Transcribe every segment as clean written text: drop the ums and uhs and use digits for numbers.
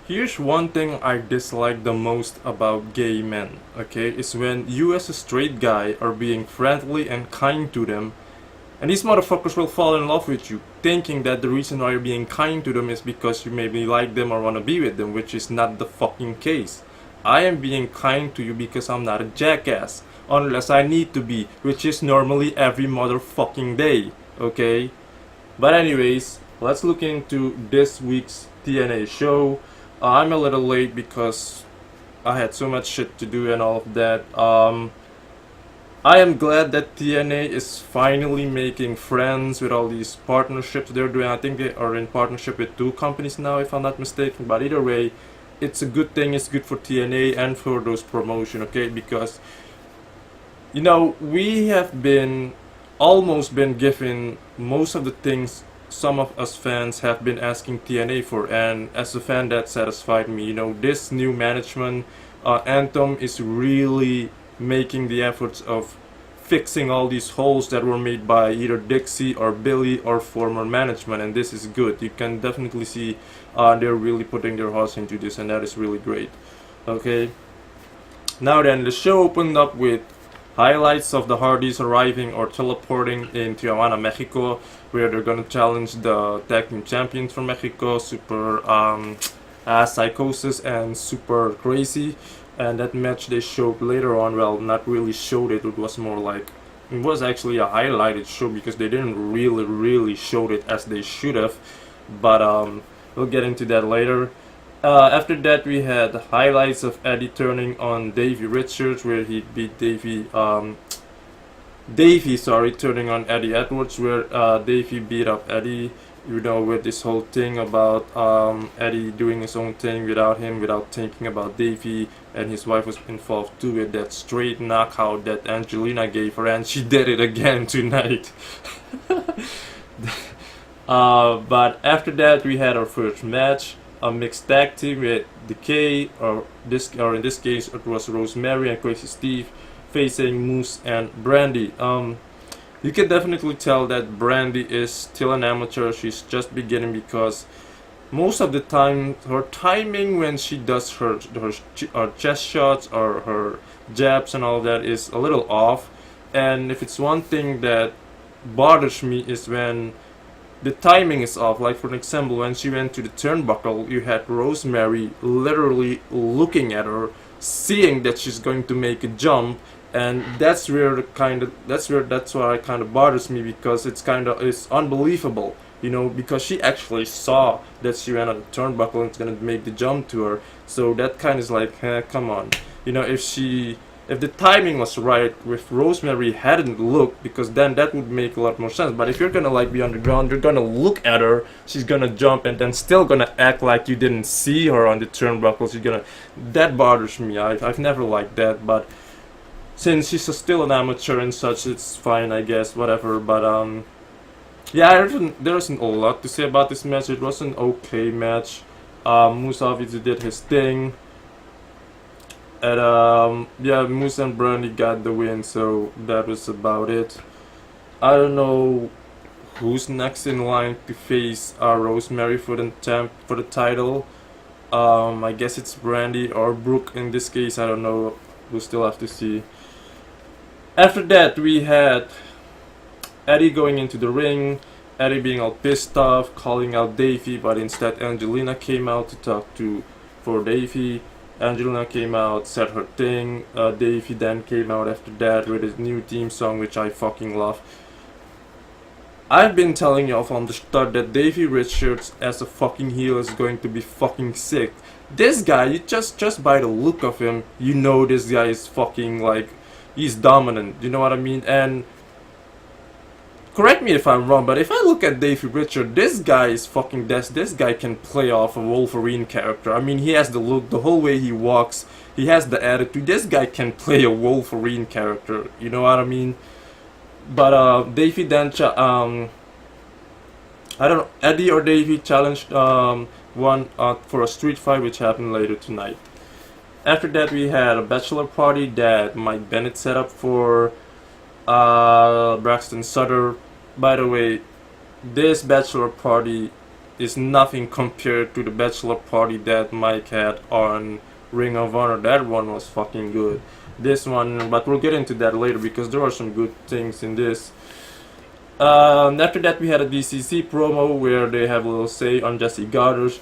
Here's one thing I dislike the most about gay men, okay, is when you as a straight guy are being friendly and kind to them, and these motherfuckers will fall in love with you, thinking that the reason why you're being kind to them is because you maybe like them or wanna be with them, which is not the fucking case. I am being kind to you because I'm not a jackass, unless I need to be, which is normally every motherfucking day, okay? But anyways, let's look into this week's TNA show. I'm a little late because I had so much shit to do and all of that. I am glad that TNA is finally making friends with all these partnerships they're doing. I think they are in partnership with two companies now, if I'm not mistaken. But either way, it's a good thing. It's good for TNA and for those promotion, okay? Because we have been almost been given most of the things some of us fans have been asking TNA for, and as a fan, that satisfied me. This new management, Anthem, is really making the efforts of fixing all these holes that were made by either Dixie or Billy or former management, and this is good. You can definitely see they're really putting their hearts into this, and that is really great. Okay, now then, the show opened up with highlights of the Hardys arriving or teleporting in Tijuana, Mexico, where they're gonna challenge the tag team champions from Mexico, Super Psychosis and Super Crazy. And that match they showed later on, well, not really showed it. It was more like it was actually a highlighted show because they didn't really show it as they should have. But we'll get into that later. After that, we had highlights of Eddie turning on Davey Richards, where he beat Davey, sorry, turning on Eddie Edwards, where Davey beat up Eddie. With this whole thing about Eddie doing his own thing without him, without thinking about Davey, and his wife was involved too with that straight knockout that Angelina gave her, and she did it again tonight. But after that, we had our first match, a mixed tag team with Decay, or in this case, it was Rosemary and Crazy Steve facing Moose and Brandy. You can definitely tell that Brandy is still an amateur. She's just beginning because most of the time her timing when she does her chest shots or her jabs and all that is a little off. And if it's one thing that bothers me is when the timing is off. Like for example, when she went to the turnbuckle, you had Rosemary literally looking at her, seeing that she's going to make a jump, and that's where that's why it kind of bothers me because it's unbelievable. Because she actually saw that she ran on the turnbuckle and it's gonna make the jump to her. So that kind of is like, come on. If the timing was right, if Rosemary hadn't looked, because then that would make a lot more sense. But if you're gonna be on the ground, you're gonna look at her, she's gonna jump, and then still gonna act like you didn't see her on the turnbuckle. That bothers me. I've never liked that, but since she's still an amateur and such, it's fine, I guess, whatever. But yeah, there isn't a lot to say about this match. It was an okay match. Moose obviously did his thing. And yeah, Moose and Brandy got the win, so that was about it. I don't know who's next in line to face Rosemary for the title. I guess it's Brandy or Brooke in this case. I don't know. We'll still have to see. After that, we had Eddie going into the ring. Eddie being all pissed off, calling out Davey, but instead Angelina came out to talk for Davey. Angelina came out, said her thing. Davey then came out after that with his new theme song, which I fucking love. I've been telling y'all from the start that Davey Richards as a fucking heel is going to be fucking sick. This guy, you just by the look of him, this guy is fucking he's dominant. You know what I mean? And correct me if I'm wrong, but if I look at Davey Richards, this guy is fucking this guy can play off a Wolverine character. I mean, he has the look, the whole way he walks, he has the attitude. This guy can play a Wolverine character. You know what I mean? But Davey then I don't know, Eddie or Davey challenged one for a street fight, which happened later tonight. After that, we had a bachelor party that Mike Bennett set up for Braxton Sutter. By the way, this bachelor party is nothing compared to the bachelor party that Mike had on Ring of Honor. That one was fucking good. This one, but we'll get into that later because there are some good things in this. After that, we had a DCC promo where they have a little say on Jesse Goddard.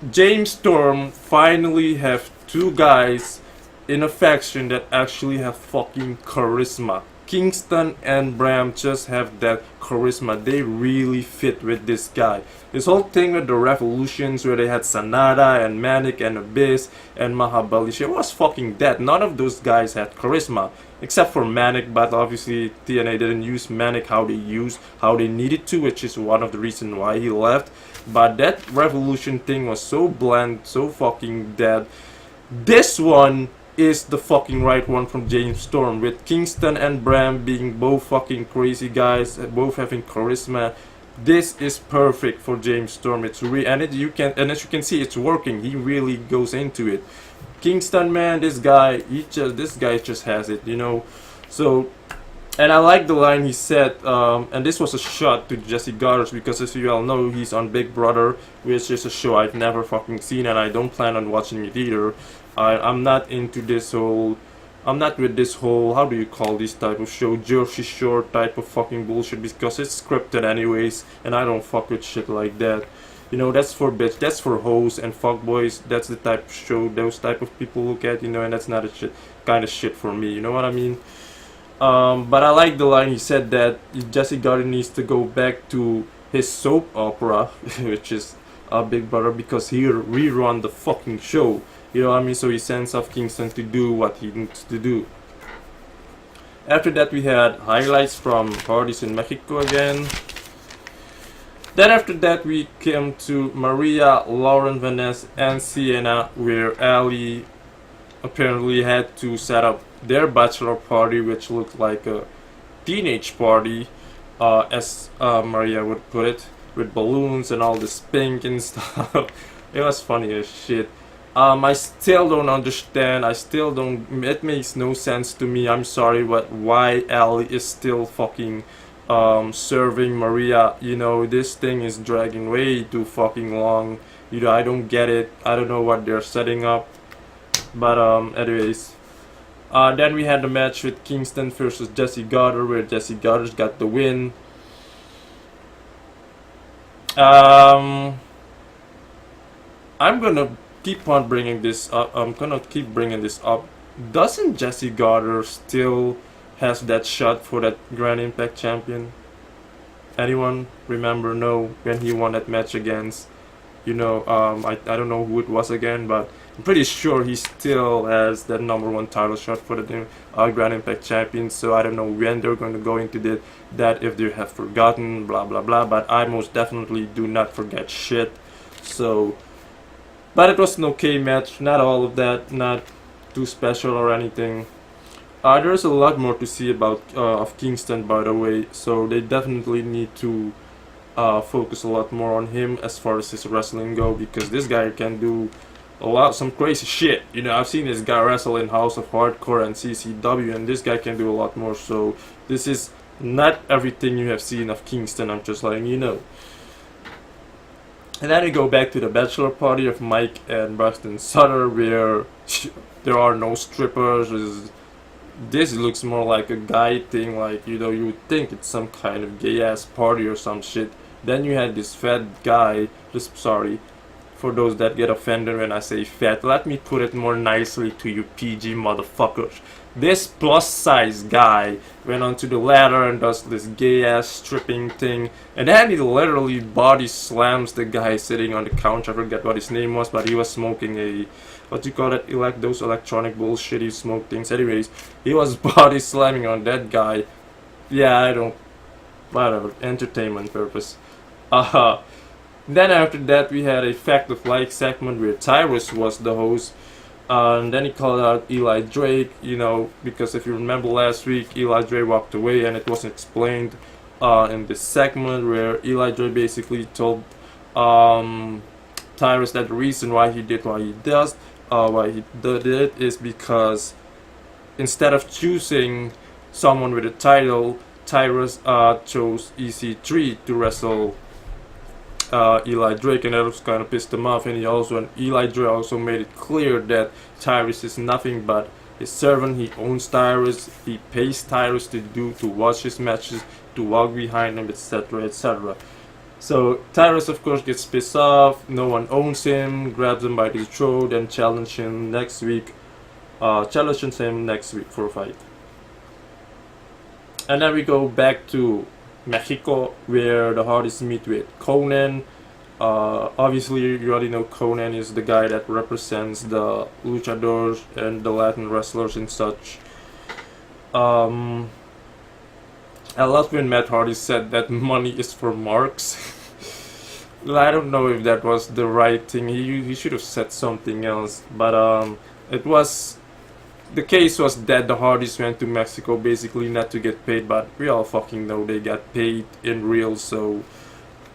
James Storm finally have two guys in a faction that actually have fucking charisma. Kingston and Bram just have that charisma. They really fit with this guy. This whole thing with the Revolutions where they had Sanada and Manic and Abyss and Mahabali, it was fucking dead. None of those guys had charisma. Except for Manic, but obviously TNA didn't use Manic how they needed to, which is one of the reasons why he left. But that Revolution thing was so bland, so fucking dead. This one is the fucking right one from James Storm, with Kingston and Bram being both fucking crazy guys, both having charisma. This is perfect for James Storm. It's as you can see, it's working. He really goes into it. Kingston, man, this guy just has it, you know. So, and I like the line he said, and this was a shot to Jesse Goddard because, as you all know, he's on Big Brother, which is a show I've never fucking seen, and I don't plan on watching it either. I'm not into this whole, I'm not with this whole, how do you call this type of show, Jersey Shore type of fucking bullshit, because it's scripted anyways, and I don't fuck with shit like that. You know, that's for bitch, that's for hoes and fuckboys. That's the type of show those type of people look at, you know, and that's not a shit kind of shit for me, you know what I mean? But I like the line he said that Jesse Goddard needs to go back to his soap opera, which is Big Brother, because he rerun the fucking show. You know what I mean? So he sends off Kingston to do what he needs to do. After that, we had highlights from parties in Mexico again. Then after that, we came to Maria, Lauren, Vanessa, and Sienna, where Ali apparently had to set up their bachelor party, which looked like a teenage party, as Maria would put it, with balloons and all this pink and stuff. It was funny as shit. I still don't understand. It makes no sense to me. I'm sorry, but why Ali is still fucking serving Maria? You know, this thing is dragging way too fucking long. You know, I don't get it. I don't know what they're setting up. But anyways, then we had the match with Kingston versus Jesse Goddard, where Jesse Goddard got the win. I'm gonna keep on bringing this up. I'm gonna keep bringing this up. Doesn't Jesse Goddard still has that shot for that Grand Impact champion? Anyone remember? No, when he won that match against, you know, I don't know who it was again, but I'm pretty sure he still has that #1 title shot for the Grand Impact champion. So I don't know when they're going to go into that, if they have forgotten, blah blah blah. But I most definitely do not forget shit. So, but it was an okay match. Not all of that, not too special or anything. There's a lot more to see about of Kingston, by the way. So they definitely need to focus a lot more on him as far as his wrestling go, because this guy can do some crazy shit. You know, I've seen this guy wrestle in House of Hardcore and CCW, and this guy can do a lot more. So this is not everything you have seen of Kingston. I'm just letting you know. And then we go back to the bachelor party of Mike and Braxton Sutter, where there are no strippers. This looks more like a guy thing, like, you know, you would think it's some kind of gay ass party or some shit. Then you had this fat guy, sorry for those that get offended when I say fat, let me put it more nicely to you PG motherfuckers. This plus size guy went onto the ladder and does this gay ass stripping thing, and then he literally body slams the guy sitting on the couch. I forget what his name was, but he was smoking a, what you call it, those electronic bullshit you smoke things. Anyways, he was body slamming on that guy. Yeah, whatever, entertainment purpose. Then after that, we had a Fact of Life segment where Tyrus was the host. And then he called out Eli Drake, you know, because if you remember last week, Eli Drake walked away, and it wasn't explained in this segment, where Eli Drake basically told Tyrus that the reason why he did what he does, why he did it, is because instead of choosing someone with a title, Tyrus chose EC3 to wrestle Eli Drake, and that was kind of pissed him off. And Eli Drake also made it clear that Tyrus is nothing but his servant. He owns Tyrus. He pays Tyrus to watch his matches, to walk behind him, etc., etc. So Tyrus, of course, gets pissed off. No one owns him. Grabs him by the throat and challenges him next week. Challenges him next week for a fight. And then we go back to Mexico, where the Hardys meet with Conan. Obviously, you already know Conan is the guy that represents the luchadors and the Latin wrestlers and such. I love when Matt Hardy said that money is for marks. I don't know if that was the right thing. He should have said something else. But the case was that the Hardys went to Mexico basically not to get paid, but we all fucking know they got paid in real, so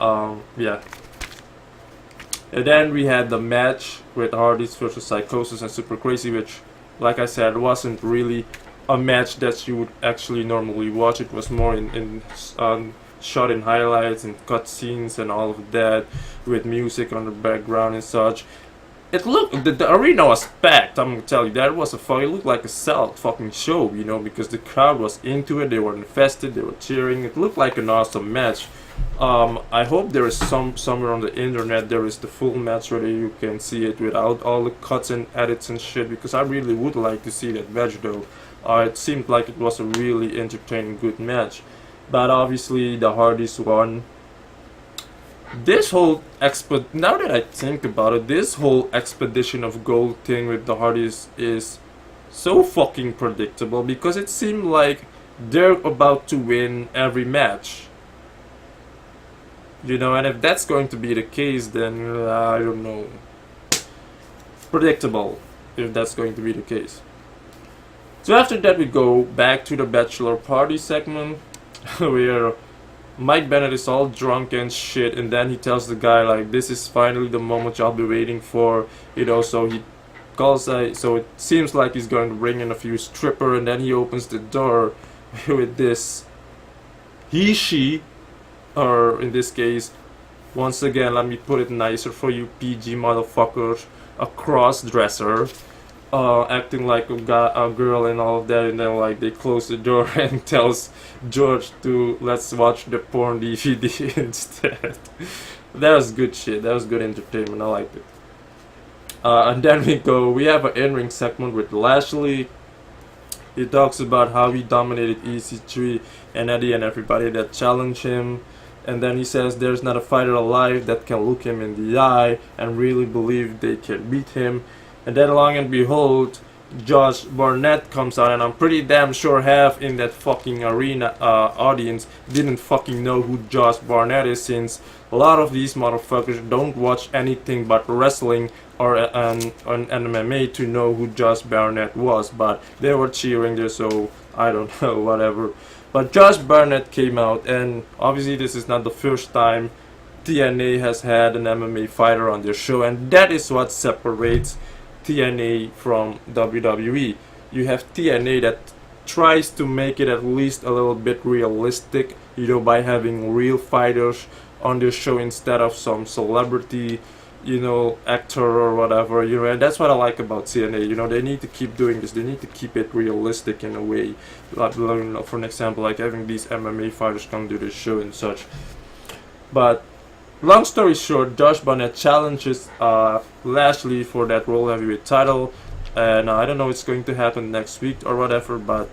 yeah. And then we had the match with Hardys versus Psychosis and Super Crazy, which, like I said, wasn't really a match that you would actually normally watch. It was more shot in highlights and cutscenes and all of that, with music on the background and such. It looked, the arena was packed. I'm gonna tell you, that was it looked like a sell fucking show, you know, because the crowd was into it. They were invested. They were cheering. It looked like an awesome match. I hope there is somewhere on the internet there is the full match where you can see it without all the cuts and edits and shit, because I really would like to see that match though. It seemed like it was a really entertaining, good match, but obviously the Hardys won. This whole now that I think about it, this whole expedition of gold thing with the Hardys is so fucking predictable, because it seemed like they're about to win every match. You know, and if that's going to be the case, then I don't know. Predictable, if that's going to be the case. So after that, we go back to the bachelor party segment, where Mike Bennett is all drunk and shit, and then he tells the guy, like, this is finally the moment y'all be waiting for. You know, so he calls, so it seems like he's going to bring in a few stripper, and then he opens the door with this she, or in this case, once again, let me put it nicer for you PG motherfuckers, a cross-dresser, acting like a girl and all of that, and then like they close the door and tells George to let's watch the porn DVD instead. That was good shit. That was good entertainment. I liked it. And then we have an in-ring segment with Lashley. He talks about how he dominated EC3 and Eddie and everybody that challenged him. And then he says there's not a fighter alive that can look him in the eye and really believe they can beat him. And then long and behold, Josh Barnett comes out, and I'm pretty damn sure half in that fucking arena audience didn't fucking know who Josh Barnett is, since a lot of these motherfuckers don't watch anything but wrestling or an MMA to know who Josh Barnett was, but they were cheering there, so I don't know, whatever. But Josh Barnett came out, and obviously this is not the first time TNA has had an MMA fighter on their show, and that is what separates TNA from WWE. You have TNA that tries to make it at least a little bit realistic, you know, by having real fighters on their show instead of some celebrity, you know, actor or whatever, you know, and that's what I like about TNA. You know, they need to keep doing this. They need to keep it realistic in a way. Like, you know, for an example, like having these MMA fighters come to the show and such. But long story short, Josh Barnett challenges Lashley for that World Heavyweight title, and I don't know if it's going to happen next week or whatever, but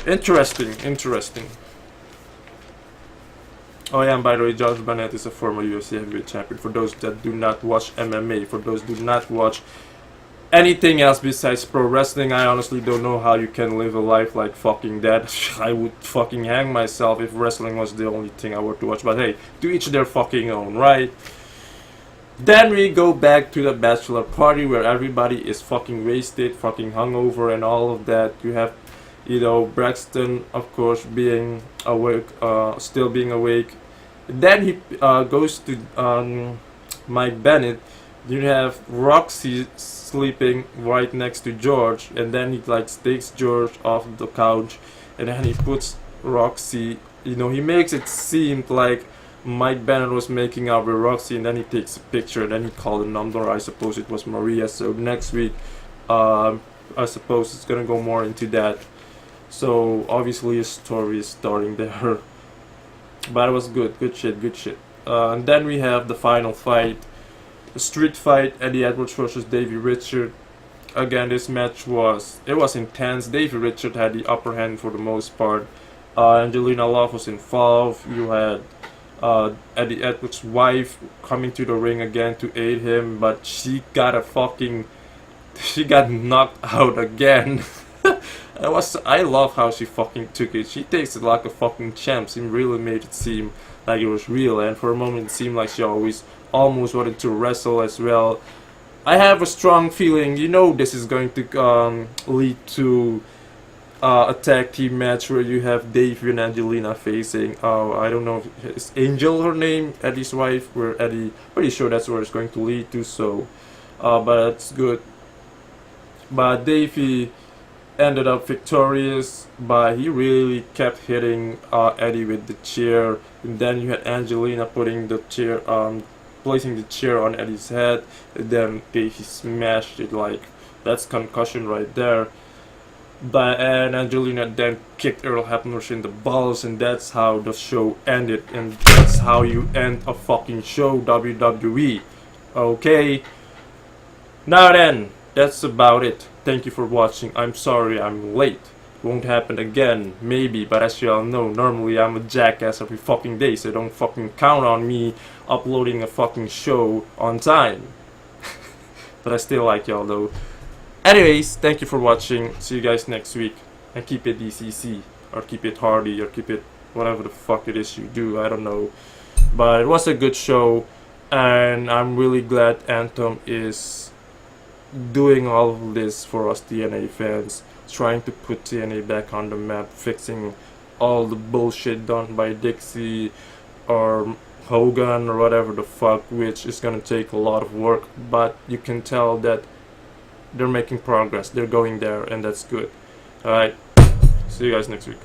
interesting. Oh yeah, and by the way, Josh Barnett is a former UFC heavyweight champion. For those that do not watch MMA, for those who do not watch anything else besides pro wrestling, I honestly don't know how you can live a life like fucking that. I would fucking hang myself if wrestling was the only thing I were to watch. But hey, to each their fucking own, right? Then we go back to the bachelor party where everybody is fucking wasted, fucking hungover and all of that. You have, you know, Braxton, of course, being awake, still being awake. Then he goes to Mike Bennett. You have Roxy sleeping right next to George, and then he like takes George off the couch, and then he puts Roxy. You know, he makes it seem like Mike Bennett was making out with Roxy, and then he takes a picture, and then he called a number. I suppose it was Maria. So next week, I suppose it's gonna go more into that. So obviously, a story is starting there. But it was good shit, good shit. And then we have the final fight, a street fight, Eddie Edwards versus Davey Richard. Again, this match was intense. Davey Richard had the upper hand for the most part. Angelina Love was involved. You had Eddie Edwards' wife coming to the ring again to aid him, but she got knocked out again. I love how she fucking took it. She takes it like a fucking champ. She really made it seem like it was real, and for a moment it seemed like she almost wanted to wrestle as well. I have a strong feeling, this is going to lead to a tag team match where you have Davey and Angelina facing, I don't know if it's Angel her name, Eddie's wife, where Eddie, pretty sure that's where it's going to lead to, so, but it's good. But Davey ended up victorious, but he really kept hitting Eddie with the chair, and then you had Angelina putting the chair, placing the chair on Eddie's head, and then Davey smashed it. Like, that's concussion right there. And Angelina then kicked Earl Hebner in the balls, and that's how the show ended, and that's how you end a fucking show, WWE. Okay, now then, that's about it. Thank you for watching. I'm sorry I'm late. Won't happen again, maybe, but as you all know, normally I'm a jackass every fucking day, so don't fucking count on me uploading a fucking show on time. But I still like y'all though. Anyways, thank you for watching. See you guys next week. And keep it DCC, or keep it Hardy, or keep it whatever the fuck it is you do, I don't know. But it was a good show, and I'm really glad Anthem is doing all of this for us TNA fans, trying to put TNA back on the map, fixing all the bullshit done by Dixie or Hogan or whatever the fuck, which is gonna take a lot of work, but you can tell that they're making progress, they're going there, and that's good. Alright, see you guys next week.